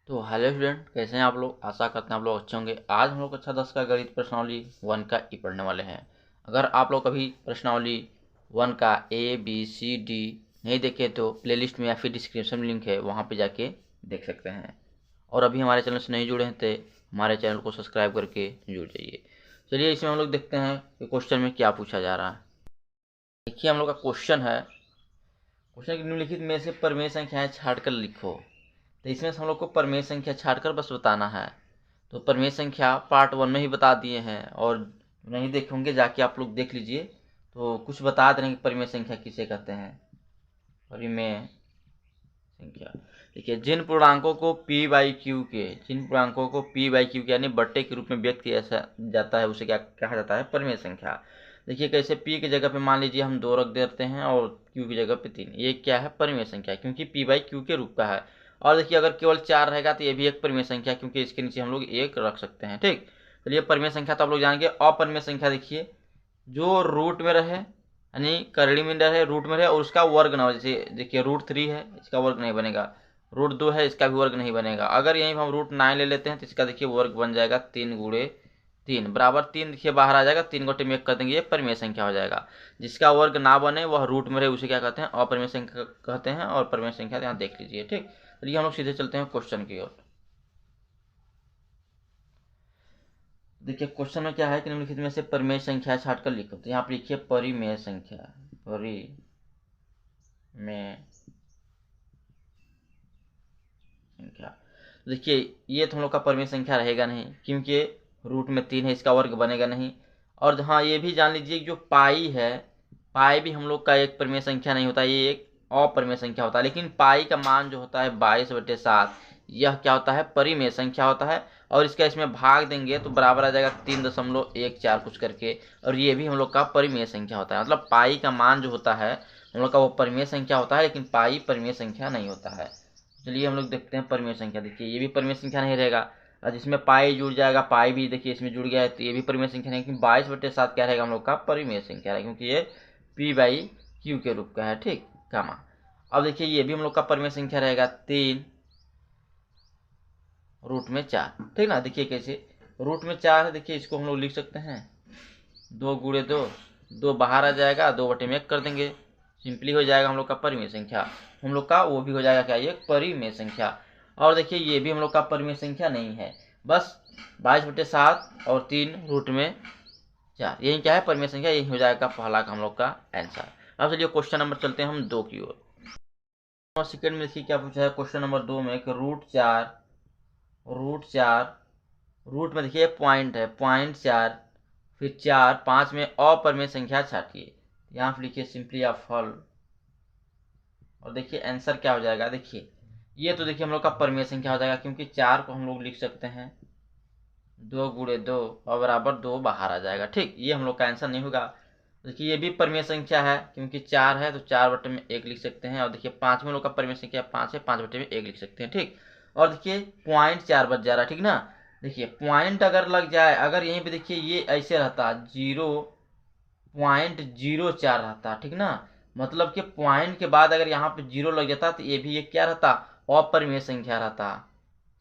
तो hello student, कैसे हैं आप लोग। आशा करते हैं आप लोग अच्छे होंगे। आज हम लोग कक्षा 10 का गणित प्रश्नावली 1 का ई पढ़ने वाले हैं। अगर आप लोग कभी प्रश्नावली 1 का ए बी सी डी नहीं देखे तो प्लेलिस्ट में या फिर डिस्क्रिप्शन में लिंक है, वहाँ पे जाके देख सकते हैं। और अभी हमारे चैनल से नहीं जुड़े हैं तो हमारे चैनल को सब्सक्राइब करके जुड़ जाइए। चलिए इसमें हम लोग देखते हैं कि क्वेश्चन में क्या पूछा जा रहा है। देखिए हम लोग का क्वेश्चन है, क्वेश्चन की निम्नलिखित में से परिमेय संख्याएं छाट कर लिखो। तो इसमें से हम लोग को परिमेय संख्या छाटकर बस बताना है। तो परिमेय संख्या पार्ट 1 में ही बता दिए हैं, और नहीं देखे होंगे जाके आप लोग देख लीजिए। तो कुछ बता दे रहे हैं कि परिमेय संख्या किसे कहते हैं। परिमेय संख्या देखिए, जिन पूर्णांकों को p बाई क्यू के यानी बट्टे के रूप में व्यक्त किया जाता है उसे क्या कहा जाता है, परिमेय संख्या। देखिए कैसे, p की जगह पे मान लीजिए हम 2 रख देते हैं और q की जगह पे 3। ये क्या है, परिमेय संख्या, क्योंकि p बाई क्यू के रूप का है। और देखिए अगर केवल 4 रहेगा तो ये भी एक परिमेय संख्या, क्योंकि इसके नीचे हम लोग 1 रख सकते हैं। ठीक, चलिए परिमेय संख्या तो आप लोग जानेंगे। अपरिमेय संख्या देखिए, जो रूट में रहे यानी करड़ी में रहे, रूट में रहे और उसका वर्ग ना हो। जैसे देखिए √3 है, इसका वर्ग नहीं बनेगा। √2 है, इसका भी वर्ग नहीं बनेगा। अगर यहीं हम √9 ले लेते हैं तो इसका देखिए वर्ग बन जाएगा 3 गुणे 3 बराबर 3। देखिए बाहर आ जाएगा, 3 गोटे में 1 कर देंगे, ये परिमेय संख्या हो जाएगा। जिसका वर्ग ना बने वह रूट में रहे उसे क्या कहते हैं, अपरिमेय संख्या कहते हैं। और परिमेय संख्या यहाँ देख लीजिए। ठीक, चलिए हम लोग सीधे चलते हैं क्वेश्चन की ओर। देखिए क्वेश्चन में क्या है कि निम्नलिखित में से परिमेय संख्या छाट कर लिखो। तो यहाँ पर लिखिए परिमेय संख्या, परिमेय संख्या। देखिए ये तो हम लोग का परिमेय संख्या रहेगा नहीं, क्योंकि रूट में 3 है, इसका वर्ग बनेगा नहीं। और हाँ ये भी जान लीजिए जो पाई है, पाई भी हम लोग का एक परिमेय संख्या नहीं होता, ये एक अपरिमेय संख्या होता है। लेकिन पाई का मान जो होता है 22/7, यह क्या होता है, परिमेय संख्या होता है। और इसका इसमें भाग देंगे तो बराबर आ जाएगा 3.14 कुछ करके, और ये भी हम लोग का परिमेय संख्या होता है। मतलब पाई का मान जो होता है हम लोग का वो परिमेय संख्या होता है, लेकिन पाई परिमेय संख्या नहीं होता है। चलिए हम लोग देखते हैं परिमेय संख्या। देखिए ये भी परिमेय संख्या नहीं रहेगा, और जिसमें पाई जुड़ जाएगा, पाई भी देखिए इसमें जुड़ गया है, तो ये भी परिमेय संख्या नहीं। लेकिन 22/7 क्या रहेगा, हम लोग का परिमेय संख्या है, क्योंकि ये p बाई क्यू के रूप का है। ठीक, गामा। अब देखिए ये भी हम लोग का परिमेय संख्या रहेगा 3 √4। ठीक ना, देखिए कैसे √4 है, देखिए इसको हम लोग लिख सकते हैं 2 गुणे 2, 2 बाहर आ जाएगा, 2/1 कर देंगे, सिंपली हो जाएगा हम लोग का परिमेय संख्या। हम लोग का वो भी हो जाएगा क्या, ये परिमेय संख्या। और देखिए ये भी हम लोग का परिमेय संख्या नहीं है, बस 22/7 और 3 √4, यही क्या है, परिमेय संख्या। यही हो जाएगा पहला का हम लोग का आंसर। अब चलिए क्वेश्चन नंबर चलते हैं हम 2 की ओर। सेकंड में देखिए क्या पूछा है क्वेश्चन नंबर 2 में कि √4 रूट में देखिए पॉइंट है, 0.4, फिर 4, 5 में अपरिमेय संख्या छाटिए। यहाँ पर लिखिए सिंपली ऑफ हल, और देखिए आंसर क्या हो जाएगा। देखिए ये तो देखिए हम लोग का परिमेय संख्या हो जाएगा, क्योंकि 4 को हम लोग लिख सकते हैं 2 गुणे 2 और बराबर 2 बाहर आ जाएगा। ठीक, ये हम लोग का आंसर नहीं होगा। देखिए ये भी परिमेय संख्या है, क्योंकि 4 है तो 4/1 लिख सकते हैं। और देखिए 5 में लोग का परिमेय संख्या 5 है, 5/1 लिख सकते हैं। ठीक, और देखिए 0.4 बच जा रहा है। ठीक ना, देखिए पॉइंट अगर लग जाए, अगर यहीं पे देखिए ये ऐसे रहता 0.04 रहता, ठीक ना, मतलब कि पॉइंट के बाद अगर यहाँ पे 0 लग जाता तो ये भी एक क्या रहता, अपरिमेय संख्या रहता।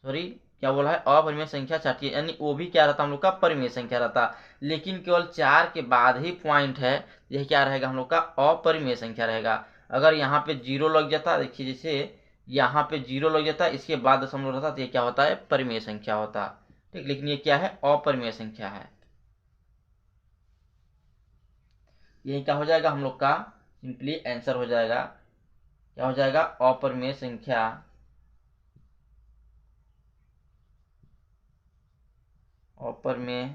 सॉरी, क्या बोला है, अपरिमेय संख्या छाटिए, यानी वो भी क्या रहता, हम लोग का परिमेय संख्या रहता। लेकिन केवल 4 के बाद ही पॉइंट है, यह क्या रहेगा, हम लोग का अपरिमेय संख्या रहेगा। अगर यहाँ पे 0 लग जाता, देखिए जैसे यहाँ पे 0 लग जाता, इसके बाद दशमलव रहता, तो ये क्या होता है, परिमेय संख्या होता। ठीक, लेकिन ये क्या है, अपरिमेय संख्या है। यही क्या हो जाएगा, हम लोग का सिंपली आंसर हो जाएगा, क्या हो जाएगा, अपरिमेय संख्या। अपरिमेय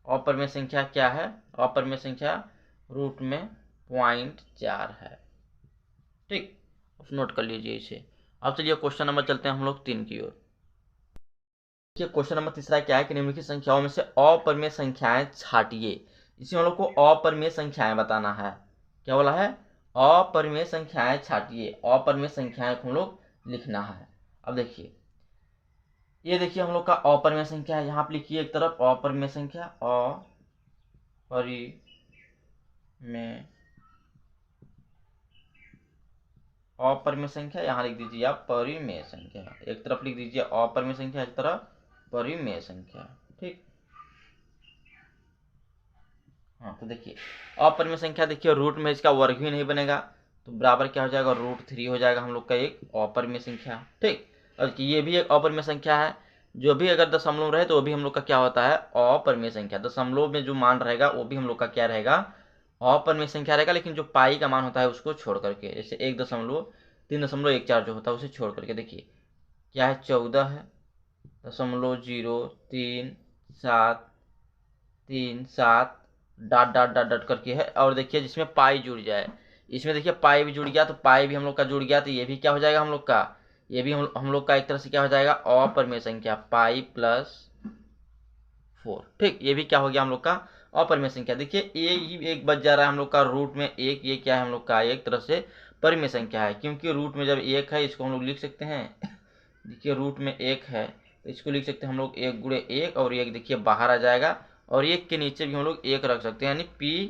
अपरिमेय संख्या क्या है, अपरिमेय संख्या रूट में 0.4 है। ठीक, नोट कर लीजिए इसे। अब चलिए क्वेश्चन नंबर चलते हैं हम लोग 3 की ओर। देखिए क्वेश्चन नंबर तीसरा क्या है कि निम्नलिखित संख्याओं में से अपरिमेय संख्याएं छाटिए। इसमें हम लोग को अपरिमेय संख्याएं बताना है। क्या बोला है, अपरिमेय संख्याएं छाटिए, अपरिमेय संख्याएं को हम लोग लिखना है। अब देखिए ये देखिए हम लोग का अपरिमेय संख्या है, यहाँ पे लिखिए एक तरफ अपरिमेय संख्या, अपरिमेय अपरिमेय संख्या, यहाँ लिख दीजिए आप परिमेय संख्या। एक तरफ लिख दीजिए अपरिमेय संख्या, एक तरफ परिमेय संख्या। ठीक, हाँ तो देखिए अपरिमेय संख्या, देखिए रूट में इसका वर्ग भी नहीं बनेगा, तो बराबर क्या हो जाएगा, √3 हो जाएगा हम लोग का एक अपरिमेय संख्या। ठीक, और ये भी एक अपरिमेय संख्या है, जो भी अगर दशमलव रहे तो वो भी हम लोग का क्या होता है, अपरिमेय संख्या। दशमलव में जो मान रहेगा वो भी हम लोग का क्या रहेगा, अपरिमेय संख्या रहेगा, लेकिन जो पाई का मान होता है उसको छोड़ करके, जैसे 1.314 जो होता है उसे छोड़ करके। देखिए क्या है, 14 है, 0.0373 डॉट डॉट डॉट डॉट करके है, और देखिए जिसमें पाई जुड़ जाए, इसमें देखिए पाई भी जुड़ गया, तो पाई भी हम लोग का जुड़ गया, तो ये भी क्या हो जाएगा हम लोग का, ये भी हम लोग का एक तरह से क्या हो जाएगा, अपरिमेय संख्या, π+4। ठीक, ये भी क्या हो गया हम लोग का अपरिमेय संख्या। देखिए एक बच जा रहा है हम लोग का रूट में एक, ये क्या है हम लोग का एक तरह से परिमेय संख्या है, क्योंकि रूट में जब एक है इसको हम लोग लिख सकते हैं, देखिए रूट में एक है तो इसको लिख सकते हैं हम लोग 1 × 1, और एक देखिए बाहर आ जाएगा, और एक के नीचे भी हम लोग एक रख सकते हैं, यानी p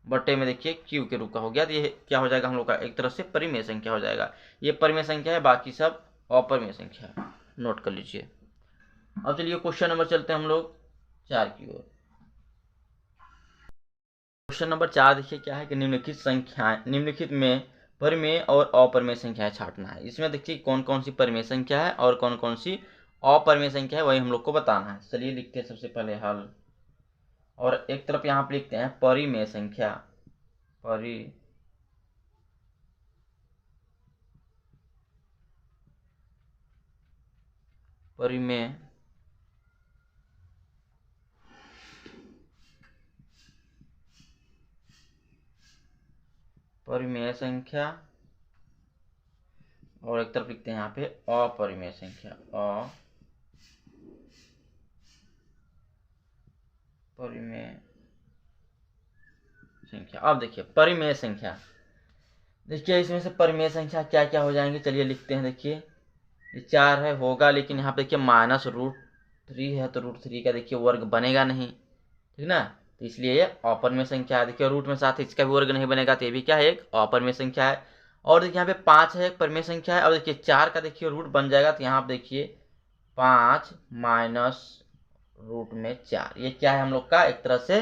में देखिए q के रूप का हो गया, तो ये क्या हो जाएगा हम लोग का एक तरह से परिमेय संख्या हो जाएगा। ये परिमेय संख्या है, बाकी सब अपरिमेय संख्या है, नोट कर लीजिए। अब चलिए क्वेश्चन नंबर चलते हैं हम लोग 4 की ओर। क्वेश्चन नंबर 4 देखिए क्या है कि निम्नलिखित में परिमेय और अपरिमेय संख्याएं छांटना है। इसमें देखिए कौन कौन सी परिमेय संख्या है और कौन कौन सी अपरिमेय संख्या है, वही हम लोग को बताना है। चलिए लिखते हैं सबसे पहले हल, और एक तरफ यहाँ पे लिखते हैं परिमेय संख्या, परिमेय संख्या, और एक तरफ लिखते हैं यहाँ पे अपरिमेय संख्या, अपरिमेय संख्या। अब देखिए परिमेय संख्या, देखिए इसमें से परिमेय संख्या क्या क्या हो जाएंगे, चलिए लिखते हैं। देखिए ये 4 है होगा, लेकिन यहाँ पे देखिए -√3 है, तो √3 का देखिए वर्ग बनेगा नहीं, ठीक ना, तो इसलिए ये अपरिमेय संख्या है। देखिए रूट में साथ इसका भी वर्ग नहीं बनेगा, तो ये भी क्या है, एक अपरिमेय संख्या है। और देखिए यहाँ पे 5 है, एक परिमेय संख्या है, और देखिए 4 का देखिए रूट बन जाएगा, तो यहाँ पे देखिए 5 -√4, ये क्या है हम लोग का एक तरह से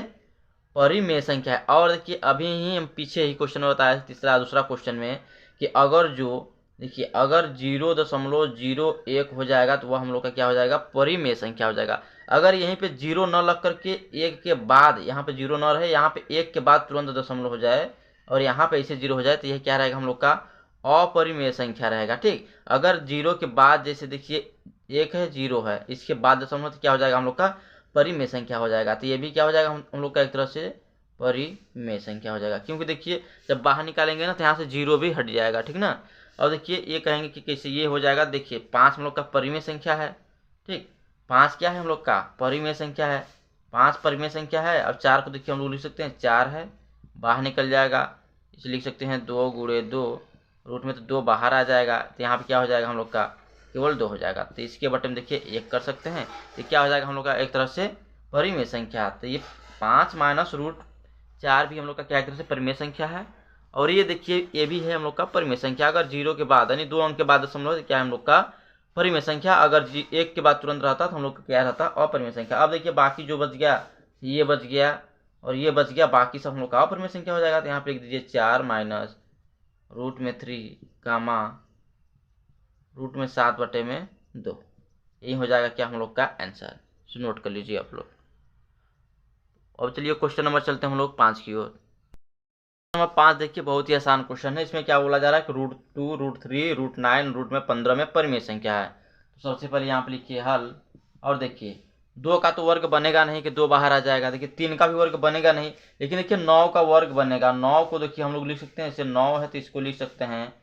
परिमेय संख्या है। और देखिए अभी ही हम पीछे ही क्वेश्चन में बताया दूसरा क्वेश्चन में कि अगर देखिए अगर 0.01 हो जाएगा तो वह हम लोग का क्या हो जाएगा, परिमेय संख्या हो जाएगा। अगर यहीं पे 0 न लग करके एक के बाद, यहाँ पे 0 न रहे, यहाँ पे एक के बाद तुरंत दशमलव हो जाए और यहाँ पे इसे 0 हो जाए, तो यह क्या रहेगा हम लोग का अपरिमेय संख्या रहेगा। ठीक, अगर 0 के बाद जैसे देखिए 1 है 0 है, इसके बाद दशमलव, तो क्या हो जाएगा हम लोग का परिमेय संख्या हो जाएगा। तो ये भी क्या हो जाएगा हम लोग का एक तरह से परिमेय संख्या हो जाएगा, क्योंकि देखिए जब बाहर निकालेंगे ना तो यहाँ से 0 भी हट जाएगा, ठीक ना। और देखिए ये कहेंगे कि कैसे ये हो जाएगा, देखिए 5 हम लोग का परिमेय संख्या है। ठीक, 5 क्या है हम लोग का परिमेय संख्या है, 5 परिमेय संख्या है। अब 4 को देखिए हम लोग लिख सकते हैं 4 है, बाहर निकल जाएगा, इसे लिख सकते हैं 2 × 2, रूट में तो 2 बाहर आ जाएगा, तो यहाँ पे क्या हो जाएगा हम लोग का केवल 2 हो जाएगा। तो इसके बटन देखिए 1 कर सकते हैं, तो क्या हो जाएगा हम लोग का एक तरह से परिमेय संख्या। तो ये 5 -√4 भी हम लोग का क्या एक तरह से परिमेय संख्या है। और ये देखिए ये भी है हम लोग का परिमेय संख्या, अगर 0 के बाद यानी 2 अंक के बाद दशमलव, तो क्या है हम लोग का परिमेय संख्या। अगर 1 के बाद तुरंत रहता तो हम लोग का क्या रहता, अपरिमेय संख्या। अब देखिए बाकी जो बच गया, ये बच गया और ये बच गया, बाकी सब हम लोग का अपरिमेय संख्या हो जाएगा। तो यहाँ पे लिख दीजिए 4 -√3 कामा √7/2, यही हो जाएगा क्या हम लोग का आंसर। सो नोट कर लीजिए आप लोग। अब चलिए क्वेश्चन नंबर चलते हैं हम लोग 5 की ओर। नंबर 5 देखिए बहुत ही आसान क्वेश्चन है। इसमें क्या बोला जा रहा है कि √2, √3, √9, रूट में 15 में परिमेय संख्या है। तो सबसे पहले यहाँ पे लिखिए हल, और देखिए 2 का तो वर्ग बनेगा नहीं कि 2 बाहर आ जाएगा, देखिए 3 का भी वर्ग बनेगा नहीं, लेकिन देखिए 9 का वर्ग बनेगा। 9 को देखिए हम लोग लिख सकते हैं, जैसे 9 है तो इसको लिख सकते हैं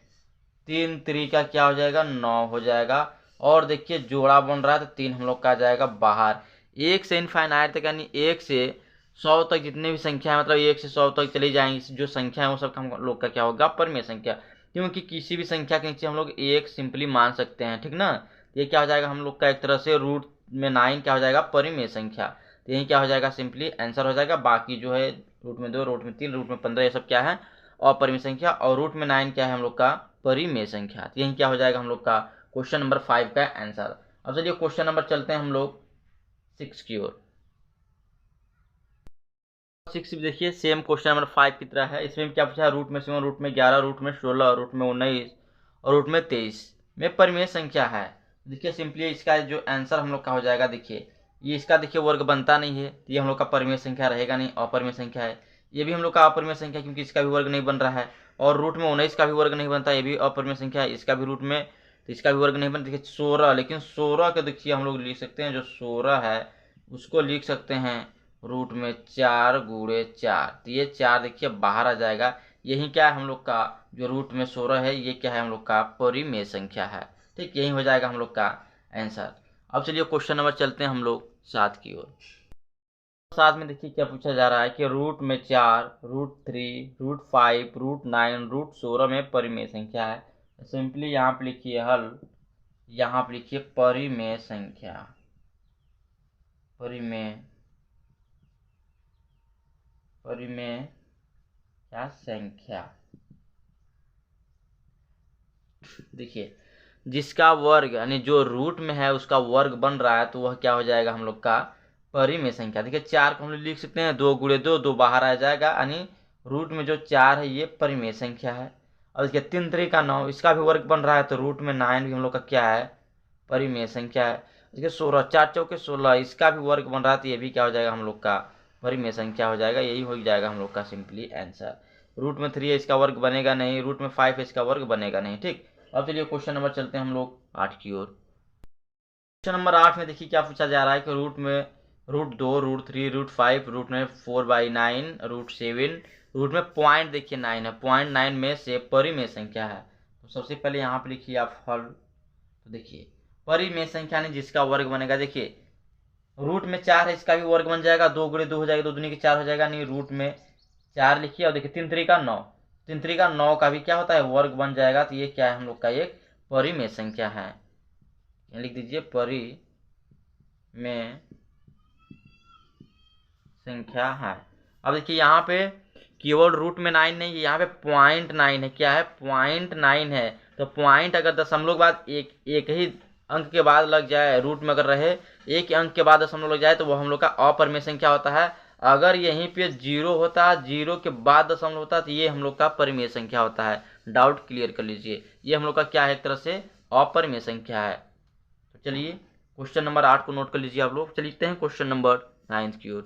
3 3 का क्या हो जाएगा 9 हो जाएगा। और देखिए जोड़ा बन रहा है तो 3 हम लोग का आ जाएगा बाहर। 1 से इनफाइनाइट तक यानी 1 से 100 तक जितने भी संख्या है, मतलब 1 से 100 तक चली जाएंगी जो संख्या है, वो सब हम लोग का क्या होगा परिमेय संख्या। क्योंकि किसी भी संख्या के नीचे हम लोग 1 सिंपली मान सकते हैं, ठीक ना। ये क्या हो जाएगा हम लोग का एक तरह से रूट में 9 क्या हो जाएगा परिमेय संख्या। तो यही क्या हो जाएगा सिंपली आंसर हो जाएगा। बाकी जो है रूट में 2, रूट में 3, रूट में 15, ये सब क्या है अपरिमेय संख्या। और रूट में 9 क्या है हम लोग का परिमेय संख्या। तो यही क्या हो जाएगा हम लोग का क्वेश्चन नंबर 5 का आंसर। अब चलिए क्वेश्चन नंबर चलते हैं हम लोग 6 की ओर। 6 भी देखिए सेम क्वेश्चन नंबर 5 की तरह है। इसमें क्या पूछा है, रूट में 7, रूट में 11, रूट में 16, रूट में 19 और रूट में 23 में परिमेय संख्या है। देखिए सिंपली इसका जो आंसर हम लोग का हो जाएगा, देखिए ये इसका देखिए वर्ग बनता नहीं है, तो ये हम लोग का परिमेय संख्या रहेगा नहीं, अपरिमेय संख्या है। ये भी हम लोग का अपरिमेय संख्या क्योंकि इसका भी वर्ग नहीं बन रहा है। और रूट में 19 का भी वर्ग नहीं बनता, ये भी अपरिमेय संख्या है, इसका भी रूट में, तो इसका भी वर्ग नहीं बनता। देखिए 16, लेकिन 16 के देखिए हम लोग लिख सकते हैं, जो 16 है उसको लिख सकते हैं रूट में 4 गुणे 4। तो ये 4 देखिए बाहर आ जाएगा। यही क्या है हम लोग का जो रूट में 16 है, ये क्या है हम लोग का परिमेय संख्या है। ठीक, यही हो जाएगा हम लोग का आंसर। अब चलिए क्वेश्चन नंबर चलते हैं हम लोग 7 की ओर। 7 में देखिए क्या पूछा जा रहा है कि रूट में 4, रूट 3, रूट 5, रूट 9, रूट 16 में परिमेय संख्या है। सिंपली यहाँ पे लिखिए हल, यहाँ पे लिखिए परिमेय संख्या, परिमेय क्या संख्या। देखिए जिसका वर्ग यानी जो रूट में है उसका वर्ग बन रहा है, तो वह क्या हो जाएगा हम लोग का परिमेय संख्या। देखिए 4 को हम लोग लिख सकते हैं 2 गुणे 2, 2 बाहर आ जाएगा, यानी रूट में जो 4 है ये परिमेय संख्या है। और देखिए 3 3 का 9, इसका भी वर्ग बन रहा है, तो रूट में 9 भी हम लोग का क्या है परिमेय संख्या है। देखिए 16, 4 चौके 16, इसका भी वर्ग बन रहा है, तो ये भी क्या हो जाएगा हम लोग का परिमेय संख्या हो जाएगा। यही हो जाएगा हम लोग का सिंपली आंसर। रूट में 3 है इसका वर्ग बनेगा नहीं, रूट में 5 है इसका वर्ग बनेगा नहीं। ठीक, अब चलिए क्वेश्चन नंबर चलते हैं हम लोग 8 की ओर। क्वेश्चन नंबर 8 में देखिए क्या पूछा जा रहा है कि रूट में रूट 2, रूट 3, रूट 5, रूट में 4/9, रूट 7, रूट में पॉइंट देखिए 9 है, पॉइंट 9 में से परिमेय संख्या है। तो सबसे पहले यहाँ पे लिखिए आप हल। तो देखिए परिमेय संख्या नहीं जिसका वर्ग बनेगा, देखिए रूट में 4 है इसका भी वर्ग बन जाएगा, 2 गुणे 2 हो जाएगा, 2 दूनी के 4 हो जाएगा, नहीं रूट में 4 लिखिए। और देखिए 3 3 का 9, 3 3 का 9 का भी क्या होता है वर्ग बन जाएगा। तो ये क्या है हम लोग का एक परिमेय संख्या है। लिख दीजिए परिमेय संख्या है। अब देखिए यहाँ पे केवल रूट में 9 नहीं है, यहाँ पे पॉइंट 9 है। क्या है पॉइंट 9 है, तो पॉइंट अगर दशमलव के बाद एक ही अंक के बाद लग जाए, रूट में अगर रहे एक अंक के बाद दशमलव लग जाए, तो वो हम लोग का अपरिमेय संख्या होता है। अगर यहीं पे 0 होता है, 0 के बाद दशमलव होता है, तो ये हम लोग का परिमेय संख्या होता है। डाउट क्लियर कर लीजिए, ये हम लोग का क्या है एक तरह से अपरिमेय संख्या है। तो चलिए क्वेश्चन नंबर 8 को नोट कर लीजिए आप लोग। चलते हैं क्वेश्चन नंबर 9 की ओर।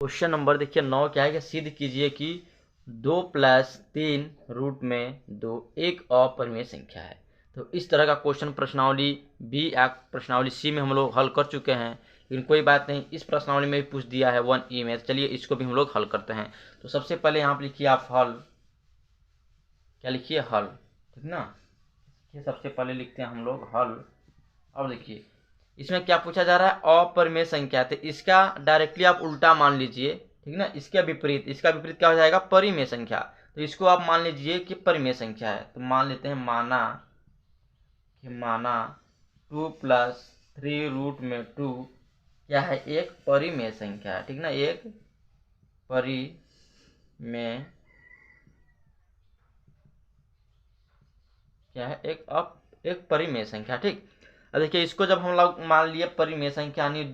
क्वेश्चन नंबर देखिए 9 क्या है कि सिद्ध कीजिए कि 2 + 3 रूट में 2 एक अपरिमेय संख्या है। तो इस तरह का क्वेश्चन प्रश्नावली बी या प्रश्नावली सी में हम लोग हल कर चुके हैं, लेकिन कोई बात नहीं, इस प्रश्नावली में भी पूछ दिया है 1E में। चलिए इसको भी हम लोग हल करते हैं। तो सबसे पहले यहाँ पर लिखिए आप हल, क्या लिखिए हल, ठीक ना। सबसे पहले लिखते हैं हम लोग हल। अब देखिए इसमें क्या पूछा जा रहा है अपरिमेय संख्या, तो इसका डायरेक्टली आप उल्टा मान लीजिए, ठीक ना। इसका विपरीत क्या हो जाएगा परिमेय संख्या। तो इसको आप मान लीजिए कि परिमेय संख्या है। तो मान लेते हैं माना 2 + 3 रूट में 2 क्या है एक परिमेय संख्या है, ठीक ना, एक परिमेय क्या है एक परिमेय संख्या। ठीक, अब देखिए इसको जब हम लोग मान लिए परिमेय संख्या यानी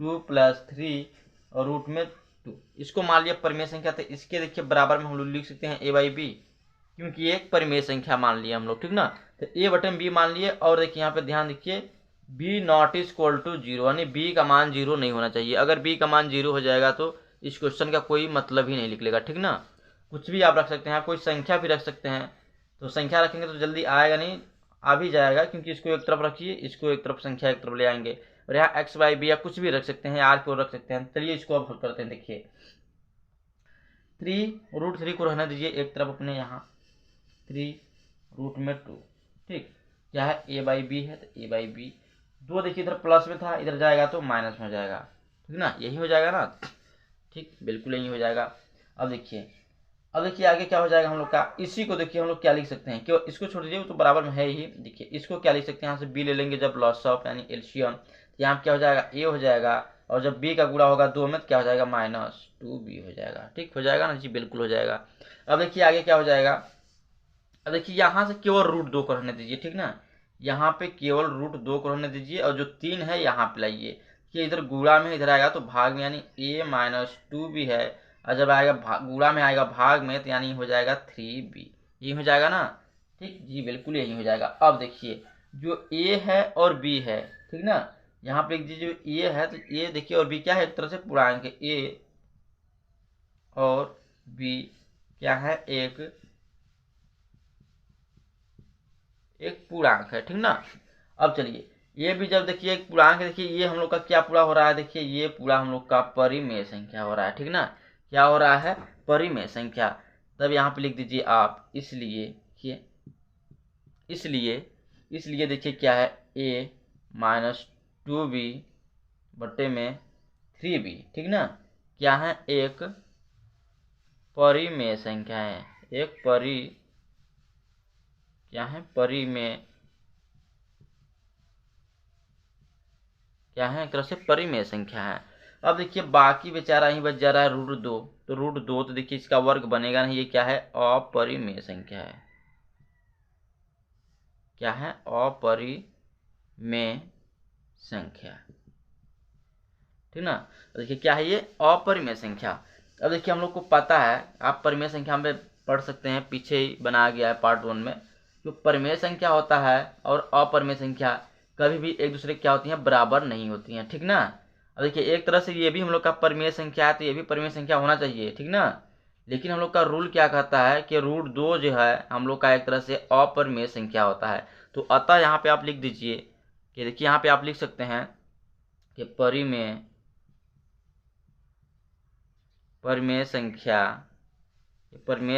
2 + 3 और रूट में 2, इसको मान लिया परिमेय संख्या, तो इसके देखिए बराबर में हम लोग लिख सकते हैं a/b, क्योंकि एक परिमेय संख्या मान लिया हम लोग, ठीक ना। तो a/b मान लिए। और देखिए यहाँ पे ध्यान देखिए b ≠ = 0, यानी b का मान 0 नहीं होना चाहिए। अगर b का मान 0 हो जाएगा तो इस क्वेश्चन का कोई मतलब ही नहीं निकलेगा, ठीक ना। कुछ भी आप रख सकते हैं, आप कोई संख्या भी रख सकते हैं। तो संख्या रखेंगे तो जल्दी आएगा नहीं, आ भी जाएगा, क्योंकि इसको एक तरफ रखिए, इसको एक तरफ संख्या एक तरफ ले आएंगे। और यहाँ x/b या कुछ भी रख सकते हैं, r को रख सकते हैं। चलिए इसको अब हल करते हैं। देखिए 3 √3 को रहने दीजिए एक तरफ अपने, यहाँ 3 रूट में 2, ठीक। क्या है a/b है, तो a/b 2 देखिए इधर प्लस में था, इधर जाएगा तो माइनस में हो जाएगा, ठीक ना। यही हो जाएगा ना, ठीक, बिल्कुल यही हो जाएगा। अब देखिए आगे क्या हो जाएगा हम लोग का, इसी को देखिए हम लोग क्या लिख सकते हैं, क्यों इसको छोड़ दीजिए, तो बराबर में है ही। देखिए इसको क्या लिख सकते हैं, यहाँ से b ले लेंगे जब लॉस ऑफ यानी एलसीएम, यहाँ क्या हो जाएगा a हो जाएगा, और जब b का गुणा होगा 2 में तो क्या हो जाएगा -2b हो जाएगा। ठीक हो जाएगा ना जी, बिल्कुल हो जाएगा। अब देखिए आगे क्या हो जाएगा, अब देखिए यहाँ से केवल √2 को रहने दीजिए, ठीक ना, यहाँ पे केवल √2 को रहने दीजिए और जो 3 है यहाँ पे लाइए कि इधर गुणा में इधर आएगा तो भाग में, यानी a-2 भी है, और जब आएगा गुणा में आएगा भाग में तो यानी हो जाएगा 3b, ये हो जाएगा ना, ठीक जी, बिल्कुल यही हो जाएगा। अब देखिए जो a है और b है, ठीक ना, यहाँ पे लिख दीजिए जो a है तो a देखिए और b क्या है, एक तरह से पूर्णांक है, a और b क्या है, एक पूर्णांक है, ठीक ना। अब चलिए ये भी जब देखिए एक पूर्णांक है, देखिए ये हम लोग का क्या पूरा हो रहा है, देखिए ये पूरा हम लोग का परिमेय संख्या हो रहा है, ठीक ना, क्या हो रहा है, परिमेय संख्या। तब यहाँ पे लिख दीजिए आप इसलिए देखिए क्या है, a-2b बट्टे में 3b, ठीक ना, क्या है, एक परिमेय संख्या है, एक एक तरह से परिमेय संख्या है। अब देखिए बाकी बेचारा ही बच जा रहा है √2, तो √2 तो देखिए इसका वर्ग बनेगा नहीं, ये क्या है, अपरिमेय संख्या है, क्या है, अपरिमेय संख्या, ठीक ना। देखिए क्या है, ये अपरिमेय संख्या। अब देखिए हम लोग को पता है, आप परिमेय संख्या में पढ़ सकते हैं, पीछे ही बनाया गया है पार्ट 1 में, जो परिमेय संख्या होता है और अपरिमेय संख्या कभी भी एक दूसरे क्या होती हैं, बराबर नहीं होती हैं, ठीक ना। अब देखिए एक तरह से ये भी हम लोग का परिमेय संख्या है तो ये भी परिमेय संख्या होना चाहिए, ठीक ना, लेकिन हम लोग का रूल क्या कहता है कि √2 जो है हम लोग का एक तरह से अपरिमेय संख्या होता है। तो अतः यहाँ पे आप लिख दीजिए कि देखिए यहाँ पे आप लिख सकते हैं कि परिमेय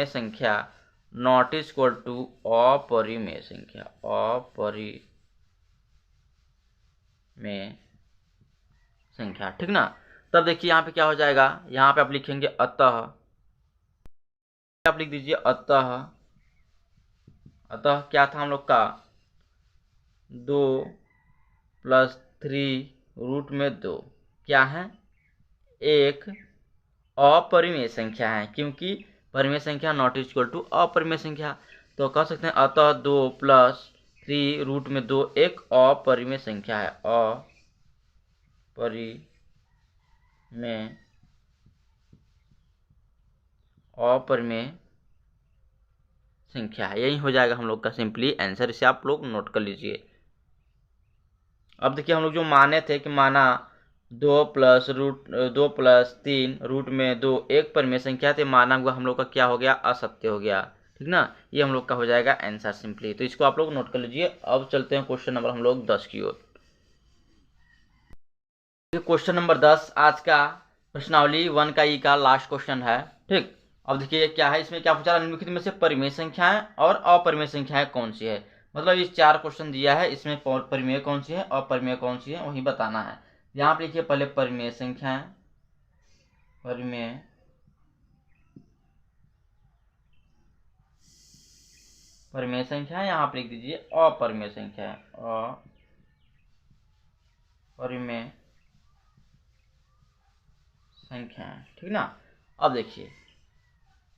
संख्या नॉट इज इक्वल टू अपरिमेय संख्या, ठीक ना। तब देखिए यहाँ पे क्या हो जाएगा, यहाँ पे आप लिखेंगे अतः, आप लिख दीजिए अतः क्या था हम लोग का, 2 + 3√2 क्या है, एक अपरिमेय संख्या है, क्योंकि परिमेय संख्या नॉट इज इक्वल टू अपरिमेय संख्या, तो कह सकते हैं अतः 2 + 3√2 एक अपरिमेय संख्या है, अपरिमेय संख्या है, यही हो जाएगा हम लोग का सिंपली आंसर, इसे आप लोग नोट कर लीजिए। अब देखिए हम लोग जो माने थे कि माना 2 + 3√2 एक परिमेय संख्या थे, माना हुआ हम लोग का क्या हो गया, असत्य हो गया, ठीक ना, ये हम लोग का हो जाएगा आंसर सिंपली, तो इसको आप लोग नोट कर लीजिए। अब चलते हैं क्वेश्चन नंबर हम लोग 10 की ओर। क्वेश्चन नंबर 10 आज का प्रश्नावली 1 का ई का लास्ट क्वेश्चन है, ठीक। अब देखिए क्या है, इसमें क्या पूछा रहा है, निम्नलिखित में से परिमेय संख्याएं और अपरिमेय संख्याएं कौन सी है, मतलब इस 4 क्वेश्चन दिया है, इसमें परिमेय कौन सी है अपरिमेय कौन सी है वही बताना है। यहाँ पे लिखिए पहले परिमेय संख्याएं, परिमेय संख्या, यहाँ पे लिख दीजिए अपरिमेय संख्या, अपरिमेय संख्या, ठीक ना। अब देखिए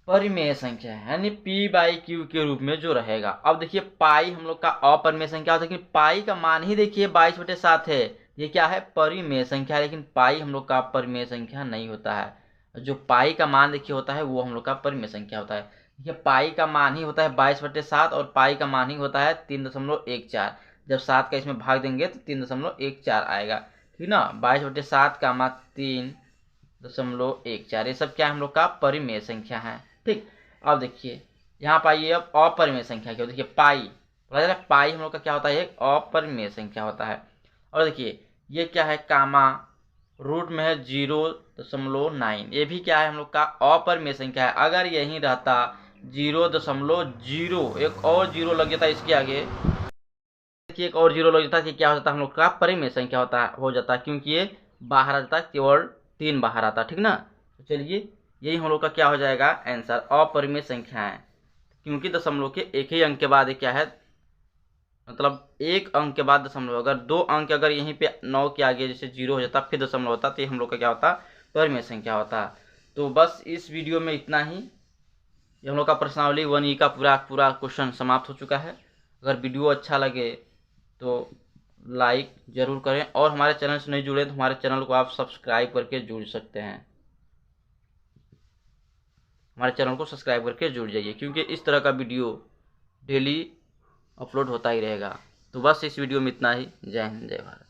परिमेय संख्या है यानी p/q के रूप में जो रहेगा। अब देखिए पाई हम लोग का अपरिमेय संख्या होता है, लेकिन पाई का मान ही देखिए 22/7 है, ये क्या है, परिमेय संख्या है, लेकिन पाई हम लोग का परिमेय संख्या नहीं होता है। जो पाई का मान देखिए होता है वो हम लोग का परिमेय संख्या होता है। देखिए पाई का मान ही होता है 22/7 और पाई का मान ही होता है 3.14। जब 7 का इसमें भाग देंगे तो 3.14 आएगा, ठीक ना। 22/7 का मान 3.14, ये सब क्या है, हम लोग का परिमेय संख्या है, ठीक। अब देखिए यहाँ पाइए, अब अपरिमेय संख्या क्या, देखिए पाई, पता चला पाई हम लोग का क्या होता है, एक अपरिमेय संख्या होता है। और देखिए ये क्या है, कामा रूट में है 0.9, ये भी क्या है हम लोग का अपरिमेय संख्या है। अगर यही रहता 0.0, एक और 0 लग जाता इसके आगे, देखिए एक और 0 लग जाता कि क्या हो जाता हम लोग का परिमेय संख्या हो जाता, क्योंकि ये बाहर आ जाता, केवल 3 बाहर आता, ठीक ना। तो चलिए यही हम लोग का क्या हो जाएगा आंसर, अपरिमेय संख्या है, क्योंकि दशमलव के एक ही अंक के बाद क्या है, मतलब एक अंक के बाद दशमलव, अगर 2 अंक अगर यहीं पे 9 के आगे जैसे 0 हो जाता फिर दशमलव होता, तो ये हम लोग का क्या होता, परिमेय संख्या होता। तो बस इस वीडियो में इतना ही। ये हम लोग का प्रश्नावली 1E का पूरा क्वेश्चन समाप्त हो चुका है। अगर वीडियो अच्छा लगे तो लाइक ज़रूर करें, और हमारे चैनल से नहीं जुड़े तो हमारे चैनल को आप सब्सक्राइब करके जुड़ सकते हैं। हमारे चैनल को सब्सक्राइब करके जुड़ जाइए, क्योंकि इस तरह का वीडियो डेली अपलोड होता ही रहेगा। तो बस इस वीडियो में इतना ही। जय हिंद, जय भारत।